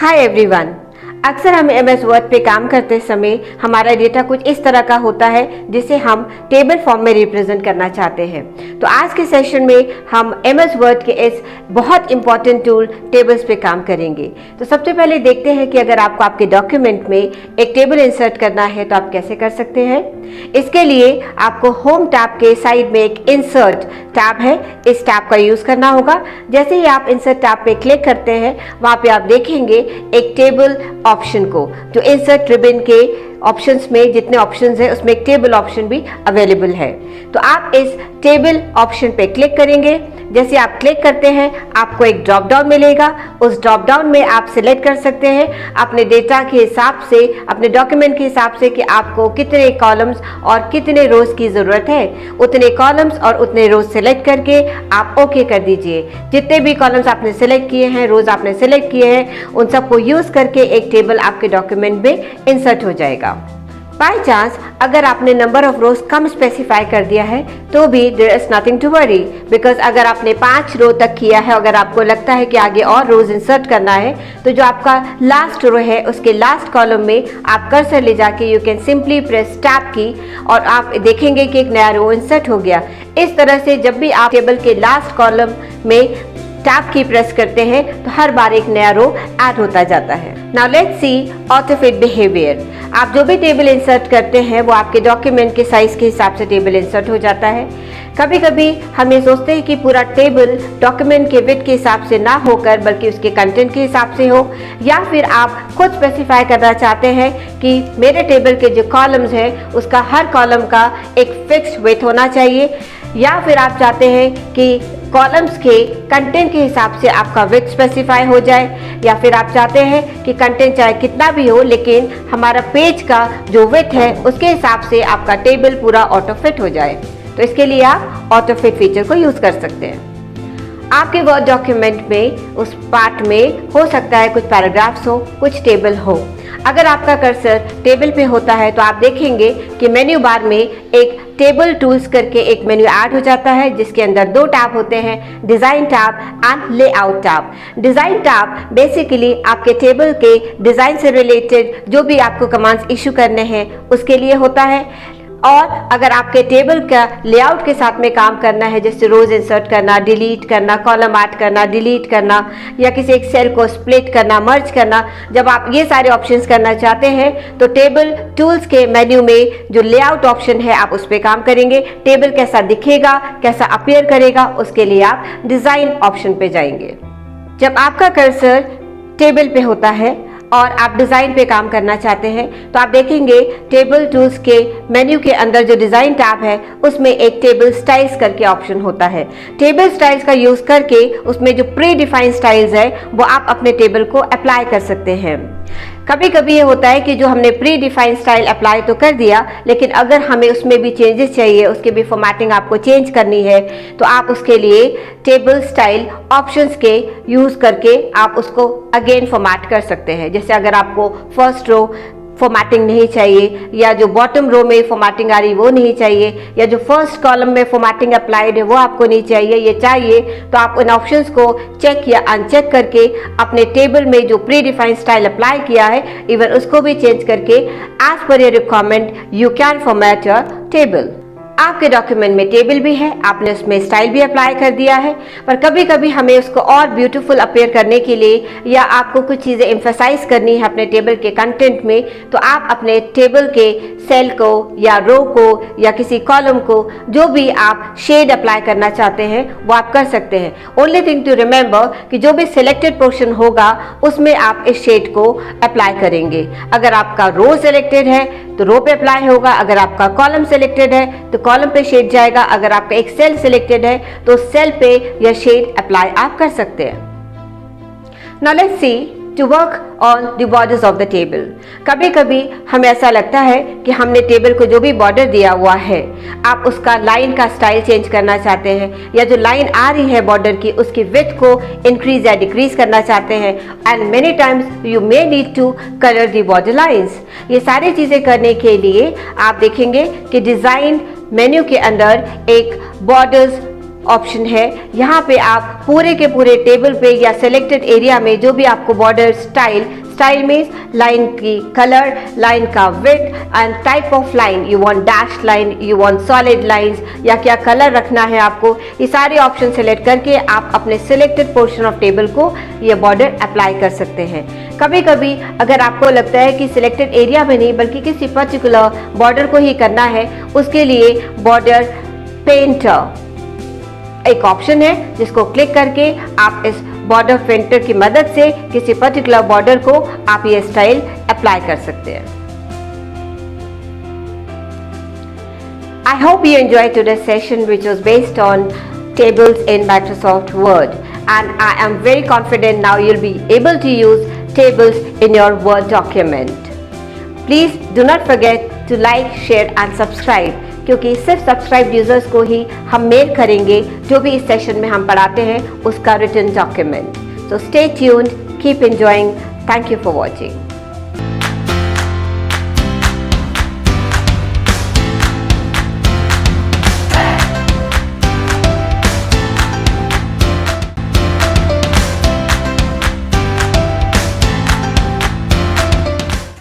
Hi everyone. अक्सर हम MS word पे काम करते समय हमारा डेटा कुछ इस तरह का होता है जिसे हम टेबल फॉर्म में रिप्रेजेंट करना चाहते हैं। तो आज के सेशन में हम एमएस वर्ड के इस बहुत इंपॉर्टेंट टूल टेबल्स पे काम करेंगे। तो सबसे पहले देखते हैं कि अगर आपको आपके डॉक्यूमेंट में एक टेबल इंसर्ट करना है तो आप कैसे कर सकते हैं। इसके लिए आपको होम टैब के साइड में एक इंसर्ट टैब है, इस टैब का यूज करना होगा। जैसे ही आप इंसर्ट टैब पे क्लिक करते हैं वहां पे आप देखेंगे एक टेबल ऑप्शन को, जो इंसर्ट रिबन के ऑप्शंस में जितने ऑप्शंस हैं उसमें एक टेबल ऑप्शन भी अवेलेबल है। तो आप इस टेबल ऑप्शन पे क्लिक करेंगे। जैसे आप क्लिक करते हैं आपको एक ड्रॉप डाउन मिलेगा। उस ड्रॉप डाउन में आप सिलेक्ट कर सकते हैं अपने डेटा के हिसाब से, अपने डॉक्यूमेंट के हिसाब से कि आपको कितने कॉलम्स और कितने रोज की जरूरत है। उतने कॉलम्स और उतने रोज सिलेक्ट करके आप ओके कर दीजिए। जितने भी कॉलम्स आपने सिलेक्ट किए हैं, रोज आपने सिलेक्ट किए हैं, उन सबको यूज करके एक टेबल आपके डॉक्यूमेंट में इंसर्ट हो जाएगा। बाय चांस अगर आपने नंबर ऑफ रोज कम स्पेसिफाई कर दिया है तो भी there is nothing to worry, because अगर आपने 5 रो तक किया है, अगर आपको लगता है कि आगे और रोज इंसर्ट करना है तो जो आपका लास्ट रो है उसके लास्ट कॉलम में आप कर्सर ले जाके you can simply press tab की और आप देखेंगे कि एक नया रो इंसर्ट हो गया। इस तरह से जब भी आप टेबल के लास्ट कॉलम में टैब की प्रेस करते हैं तो हर बार एक नया रो ऐड होता जाता है। Now let's C Autofit behaviour. आप जो भी टेबल इंसर्ट करते हैं वो आपके डॉक्यूमेंट के साइज के हिसाब से टेबल इंसर्ट हो जाता है। कभी कभी हम ये सोचते हैं कि पूरा टेबल डॉक्यूमेंट के विड्थ के हिसाब से ना होकर बल्कि उसके कंटेंट के हिसाब से हो, या फिर आप खुद स्पेसिफाई करना चाहते हैं कि मेरे टेबल के जो कॉलम्स हैं उसका हर कॉलम का एक फिक्स्ड विड्थ होना चाहिए, या फिर आप चाहते हैं कि कॉलम्स के कंटेंट के हिसाब से आपका विड्थ स्पेसिफाई हो जाए, या फिर आप चाहते हैं कि कंटेंट चाहे कितना भी हो लेकिन हमारा पेज का जो विड्थ है उसके हिसाब से आपका टेबल पूरा ऑटो फिट हो जाए। तो इसके लिए आप ऑटो फिट फीचर को यूज कर सकते हैं। आपके वर्ड डॉक्यूमेंट में उस पार्ट में हो सकता है कुछ पैराग्राफ्स हो, कुछ टेबल हो। अगर आपका कर्सर टेबल पे होता है तो आप देखेंगे कि मेन्यू बार में एक टेबल टूल्स करके एक मेन्यू ऐड हो जाता है जिसके अंदर 2 टैब होते हैं, design tab and layout tab. Design tab basically आपके टेबल के डिजाइन से रिलेटेड जो भी आपको कमांड्स इशू करने हैं उसके लिए होता है, और अगर आपके टेबल का लेआउट के साथ में काम करना है जैसे रोज इंसर्ट करना, डिलीट करना, कॉलम ऐड करना, डिलीट करना, या किसी एक सेल को स्प्लिट करना, मर्ज करना, जब आप ये सारे ऑप्शंस करना चाहते हैं तो टेबल टूल्स के मेन्यू में जो लेआउट ऑप्शन है आप उस पर काम करेंगे। टेबल कैसा दिखेगा, कैसा अपीयर करेगा, उसके लिए आप डिजाइन ऑप्शन पे जाएंगे। जब आपका कर्सर टेबल पे होता है और आप डिज़ाइन पे काम करना चाहते हैं तो आप देखेंगे टेबल टूल्स के मेन्यू के अंदर जो डिज़ाइन टैब है उसमें एक टेबल स्टाइल्स करके ऑप्शन होता है। टेबल स्टाइल्स का यूज़ करके उसमें जो प्री डिफाइंड स्टाइल्स है वो आप अपने टेबल को अप्लाई कर सकते हैं। कभी कभी ये होता है कि जो हमने प्री डिफाइंड स्टाइल अप्लाई तो कर दिया लेकिन अगर हमें उसमें भी चेंजेस चाहिए, उसके भी फॉर्मेटिंग आपको चेंज करनी है तो आप उसके लिए टेबल स्टाइल ऑप्शंस के यूज़ करके आप उसको अगेन फॉर्मेट कर सकते हैं। जैसे अगर आपको फर्स्ट रो फॉर्मेटिंग नहीं चाहिए, या जो बॉटम रो में फॉर्मेटिंग आ रही वो नहीं चाहिए, या जो फर्स्ट कॉलम में फॉर्मेटिंग अप्लाइड है वो आपको नहीं चाहिए, ये चाहिए, तो आप उन ऑप्शंस को चेक या अनचेक करके अपने टेबल में जो प्री डिफाइंड स्टाइल अप्लाई किया है इवन उसको भी चेंज करके as per your requirement you can format your table. आपके डॉक्यूमेंट में टेबल भी है, आपने उसमें स्टाइल भी अप्लाई कर दिया है, पर कभी कभी हमें उसको और ब्यूटीफुल अपीयर करने के लिए या आपको कुछ चीज़ें एम्फसाइज करनी है अपने टेबल के कंटेंट में, तो आप अपने टेबल के सेल को या रो को या किसी कॉलम को जो भी आप शेड अप्लाई करना चाहते हैं वो आप कर सकते हैं। ओनली थिंग टू रिमेंबर कि जो भी सिलेक्टेड पोर्शन होगा उसमें आप इस शेड को अप्लाई करेंगे। अगर आपका रो सिलेक्टेड है तो रो पे अप्लाई होगा, अगर आपका कॉलम सिलेक्टेड है तो कॉलम पे शेड जाएगा, अगर आपका एक सेल सिलेक्टेड है तो सेल पे यह शेड अप्लाई आप कर सकते हैं। Now let's see to work on the borders of the table. कभी कभी हमें ऐसा लगता है कि हमने टेबल को जो भी बॉर्डर दिया हुआ है आप उसका लाइन का स्टाइल चेंज करना चाहते हैं, या जो लाइन आ रही है बॉर्डर की उसकी विड्थ को इंक्रीज या डिक्रीज करना चाहते हैं, and many times you may need to colour the border lines. ये सारी चीज़ें करने के लिए आप देखेंगे कि डिज़ाइन मेन्यू के अंदर एक बॉर्डर्स ऑप्शन है। यहाँ पे आप पूरे के पूरे टेबल पे या सिलेक्टेड एरिया में जो भी आपको बॉर्डर स्टाइल मीन्स लाइन की कलर, लाइन का width and type of line, you want dash line, you want solid lines या क्या कलर रखना है आपको, ये सारे ऑप्शन सेलेक्ट करके आप अपने सिलेक्टेड पोर्शन ऑफ टेबल को ये बॉर्डर अप्लाई कर सकते हैं। कभी कभी अगर आपको लगता है कि सिलेक्टेड एरिया में नहीं बल्कि किसी पर्टिकुलर बॉर्डर को ही करना है, उसके लिए बॉर्डर पेंटर एक ऑप्शन है जिसको क्लिक करके आप इस बॉर्डर पेंटर की मदद से किसी पर्टिकुलर बॉर्डर को आप ये स्टाइल अप्लाई कर सकते हैं। I hope you enjoyed today's session which was based on tables in Microsoft Word, and I am very confident now you'll be able to use tables in your Word document. Please do not forget to like, share and subscribe, क्योंकि सिर्फ subscribe users को ही हम mail करेंगे जो भी इस session में हम पढ़ाते हैं उसका written document. So stay tuned, keep enjoying, thank you for watching.